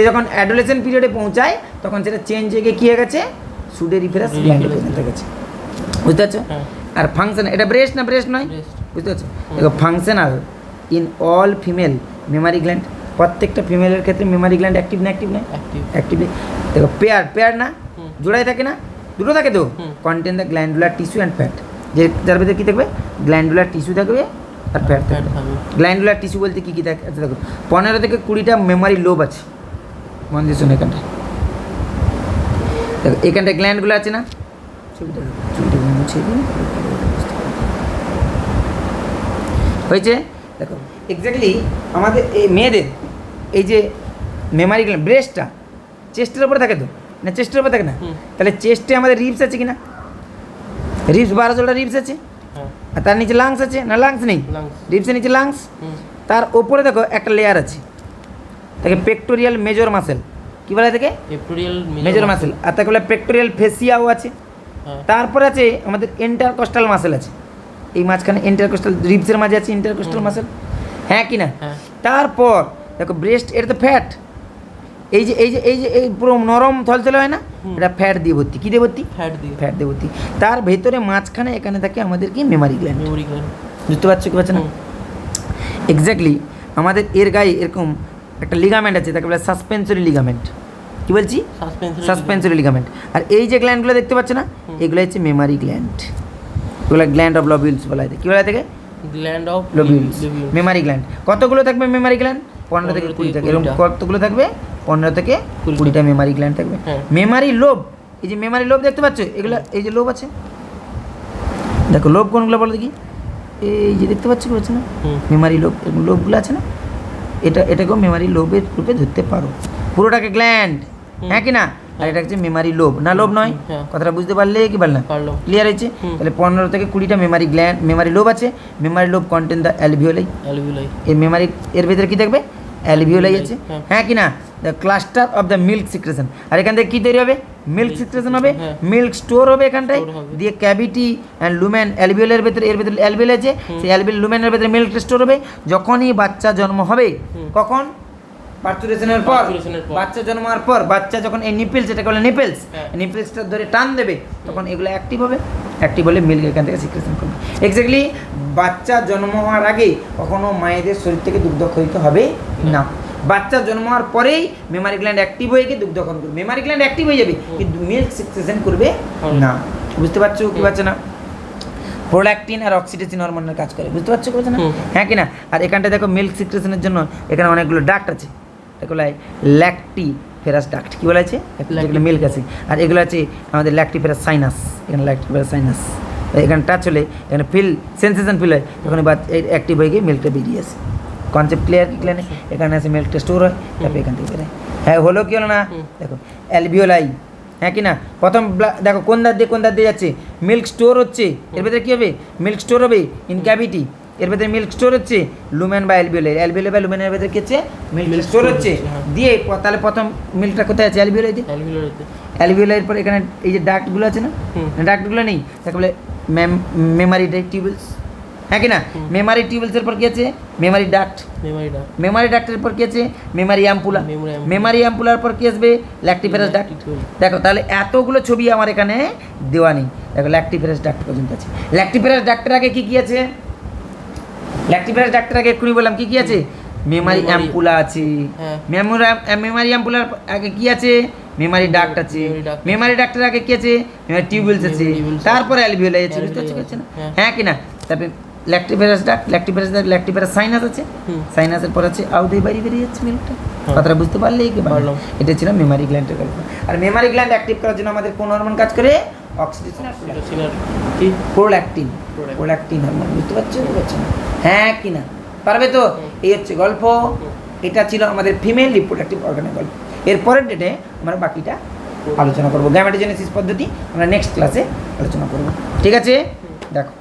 যখন অ্যাডোলেসেন্ট পিরিয়ডে পৌঁছায় তখন সেটা চেঞ্জ হয়ে গিয়ে কী হয়ে গেছে সুডেরিফেরাস গ্ল্যান্ডে পৌঁছতে গেছে বুঝতে পারছো আর ফাংশন এটা ব্রেস্ট নয় বুঝতে পারছো দেখো functional in all female Memari gland প্রত্যেকটা ফিমেলের ক্ষেত্রে মেমারি গ্ল্যান্ড অ্যাক্টিভ না অ্যাক্টিভ দেখো পেয়ার না জোড়াই থাকে না দুটো থাকে তো contain the glandular tissue and fat যে যার ভিতরে কী থাকবে গ্ল্যান্ডুলার টিস্যু থাকবে আর ফ্যাট থাকবে গ্ল্যান্ডুলার টিস্যু বলতে কী থাকে আচ্ছা দেখো 15 থেকে 20টা মেমারি লোব আছে মন দিয়ে শোনো এখানটায় দেখো এখানটায় গ্ল্যান্ডগুলো আছে না হয়েছে দেখো এক্স্যাক্টলি আমাদের এই মেয়েদের এই যে মেমারি গ্ল্যান্ড ব্রেস্টটা চেস্টের উপরে থাকে তো না চেস্টের উপরে থাকে না তাহলে চেস্টে আমাদের রিবস আছে কি না রিবস 12 রিবস আছে, হ্যাঁ আর তার নিচে লাংস আছে না, লাংস নেই, লাংস রিবসের নিচে লাংস, হুম তার ওপরে দেখো একটা লেয়ার আছে, তাকে পেক্টোরিয়াল মেজর মাসেল কি বলে থেকে, পেক্টোরিয়াল মেজর মাসেল, আর তাকে বলে পেক্টোরিয়াল ফেসিয়াও আছে। হ্যাঁ তারপরে আছে আমাদের ইন্টারকোস্টাল মাসেল আছে, এই মাঝখানে ইন্টারকোস্টাল রিবসের মাঝে আছে ইন্টারকোস্টাল মাসেল, হ্যাঁ কি না। হ্যাঁ তারপর দেখো ব্রেস্ট, এটা তো ফ্যাট, এই যে এই যে এই যে এই পুরো নরম থলথলে হয় না, হুম। এটা ফ্যাট দিয়ে ভর্তি, কী দিয়ে ভর্তি, ফ্যাট দিয়ে ফ্যাট দিয়ে ভর্তি। তার ভেতরে মাঝখানে এখানে থাকে আমাদের কি মেমারি গ্ল্যান্ড, মেমোরি গ্ল্যান্ড বুঝতে পারছো কি পারছো না, এক্স্যাক্টলি। আমাদের এর গায়ে এরকম একটা লিগামেন্ট আছে, তাকে বলে সাসপেন্সরি লিগামেন্ট, কি বলছি, সাসপেন্সরি লিগামেন্ট। আর এই যে গ্ল্যান্ডগুলো দেখতে পাচ্ছ না, হুম। এগুলো হচ্ছে মেমারি গ্ল্যান্ড, এগুলো গ্ল্যান্ড অফ লবিউলস বলা হয়, কী বলা হয় থেকে, gland of lobules, Memari gland. কতগুলো থাকবে মেমারি গ্ল্যান্ড, 15 থেকে 20 থাকে, এরকম 20টা। কতগুলো থাকবে, 15 থেকে 20টা। 20টা মেমারি গ্ল্যান্ড থাকবে। হ্যাঁ। মেমারি লোব, এই যে মেমারি লোব দেখতে পাচ্ছ, এগুলো এই যে লোব আছে, দেখো লোব কোনগুলো বলো দেখি, এই যে দেখতে পাচ্ছ কি পাচ্ছ না, হুম মেমারি লোব, এরকম লোবগুলো আছে না, এটাকেও মেমারি লোবের রূপে ধরতে পারো, পুরোটাকে গ্ল্যান্ড, হুম। হ্যাঁ কি না। আর এটা হচ্ছে মেমারি লোব, না লোব নয়, হ্যাঁ। কথাটা বুঝতে পারলে কি পারলাম, পারলাম ক্লিয়ার হয়েছে। হুম। তাহলে 15 থেকে 20টা মেমারি গ্ল্যান্ড, মেমারি লোব আছে। Memari lobe contain the alveoli, alveoli এই মেমারি এর ভিতরে কি থাকবে, অ্যালভিওলাই আছে, হ্যাঁ। হ্যাঁ কি না। The cluster of the milk secretion, আর এখান থেকে কী তৈরি হবে, মিল্ক সিক্রেশন হবে, হ্যাঁ। মিল্ক স্টোর হবে এখানটায়, Store হবে। দিয়ে ক্যাভিটি অ্যান্ড লুমেন, অ্যালভিওলের ভেতরে, এর ভেতরে অ্যালভিওল আছে, সেই অ্যালভিওল লুমেনের ভেতরে মিল্ক স্টোর হবে। যখনই বাচ্চা জন্ম হবে, হুম। কখন, পার্চুরেশনের পর, Parturition-এর পর। বাচ্চা জন্ম হওয়ার পর, বাচ্চা যখন এই নিপেলস, এটাকে বলে নিপেলস, হ্যাঁ। নিপেলসটা ধরে টান দেবে, তখন এগুলো অ্যাক্টিভ হবে, অ্যাক্টিভ হলে মিল্ক এখান থেকে সিক্রেশন করবে। এক্স্যাক্টলি বাচ্চা জন্ম হওয়ার আগে কখনো মায়েদের শরীর থেকে দুগ্ধ ক্ষয়িত হবে না, বাচ্চা জন্ম হওয়ার পরেই মেমারি গ্ল্যান্ড অ্যাক্টিভ হয়ে গিয়ে দুগ্ধক্ষণ করবে, মেমারি গ্ল্যান্ড অ্যাক্টিভ হয়ে যাবে কিন্তু মিল্ক সিক্রেশন করবে না, বুঝতে পারছো কি পারছো না। প্রোল্যাকটিন আর অক্সিটোসিন হরমোনের কাজ করে, বুঝতে পারছো কি পারছো না, হুম। হ্যাঁ কি না। আর এখানটা দেখো মিল্ক সিক্রেশনের জন্য এখানে অনেকগুলো ডাক্ট আছে, এগুলো ল্যাকটিফেরাস ডাক্ট, কি বলা আছে, যেগুলো মিল্ক আছে। আর এগুলো আছে আমাদের ল্যাকটিফেরাস সাইনাস, এখানে ল্যাকটিফেরাস সাইনাস, এখানে টাচ হলে এখানে ফিল সেন্সেশন ফিল হয়, তখন অ্যাক্টিভ হয়ে গিয়ে মিল্কটা বেরিয়ে আসে। কনসেপ্ট ক্লিয়ার কি ক্লিয়ার, এখানে আছে মিল্কটা স্টোর হয়, তারপরে এখান থেকে বেরোয়। হ্যাঁ হলো কি হলো না, দেখো অ্যালভিওলাই, হ্যাঁ কি না। প্রথম দেখো কোন দাঁত দিয়ে যাচ্ছে, মিল্ক স্টোর হচ্ছে, এর ভেতরে কী হবে, মিল্ক স্টোর হবে ইন ক্যাভিটি, এর ভেতরে মিল্ক স্টোর হচ্ছে লুমেন বা অ্যালভিওলাই, অ্যালভিওলাই বা লুমেনের ভেতরে কী হচ্ছে, মিল্ক Milk স্টোর store হচ্ছে, হচ্ছে, হ্যাঁ। দিয়ে তাহলে প্রথম মিল্কটা কোথায় আছে, অ্যালভিওলাইতে, অ্যালভিওলাইতে অ্যালভিওলাইয়ের পর এখানে এই যে ডাক্টগুলো আছে না, হুম। ডাক্টগুলো নেই, তাকে বলে মেমারি টিউবুলস, হ্যাঁ কি না। মেমারি টিউবুলসের পর কী আছে, মেমারি ডাক্ট, মেমোরিটা মেমারি ডাক্টের পর কি আছে, mammary ampulla, Memory ampulla। Mammary অ্যাম্পুলার পর কি আসবে, ল্যাকটিফেরাস ডাক্ট। Lactiferous। দেখো তাহলে এতগুলো ছবি আমার এখানে দেওয়া নেই, দেখো ল্যাকটিফেরাস ডাক্ট পর্যন্ত আছে। ল্যাকটিফেরাস ডাক্টের আগে কি কি আছে, ল্যাকটিফেরাস ডাক্টের আগে এক্ষুনি বললাম কি কি আছে, মেমারি Memory- অ্যাম্পুলা আছে, হ্যাঁ। মেমারি অ্যাম্পুলার আগে কি আছে, মেমারি ডাক্ট আছে, Memory duct। মেমারি ডাক্টের আগে কি আছে, মেমারি টিউবুলস আছে, Memory tubules আছে। তারপরে অ্যালভিওলাই আছে, বুঝতে Alveoli পারছো না, আছে, হ্যাঁ। হ্যাঁ কি না। তারপরে ল্যাকটিফেরাস ডাক্ট, ল্যাকটিফেরাস সাইনাস আছে, হুম। সাইনাসের পর আছে আউদে বাইরে বেরিয়ে যাচ্ছে মিল্কটা, হ্যাঁ। কথাটা বুঝতে পারলেই কি পারলাম। এটা ছিল মেমারি গ্ল্যান্ডের গল্প। আর মেমারি গ্ল্যান্ড অ্যাক্টিভ করার জন্য আমাদের কোন হরমোন কাজ করে, অক্সিটোসিন আর অক্সিটোসিন কি প্রোল্যাকটিন, Prolactin। প্রোল্যাকটিন হরমোন, বুঝতে পারছো কি পারছো না, হ্যাঁ কি না, পারবে তো। এই হচ্ছে গল্প, এটা ছিল আমাদের ফিমেল রিপ্রোডাক্টিভ অর্গানের গল্প। এর পরের ডেটে আমরা বাকিটা আলোচনা করবো, গ্যামেটোজেনেসিস পদ্ধতি আমরা নেক্সট ক্লাসে আলোচনা করবো, ঠিক আছে। দেখো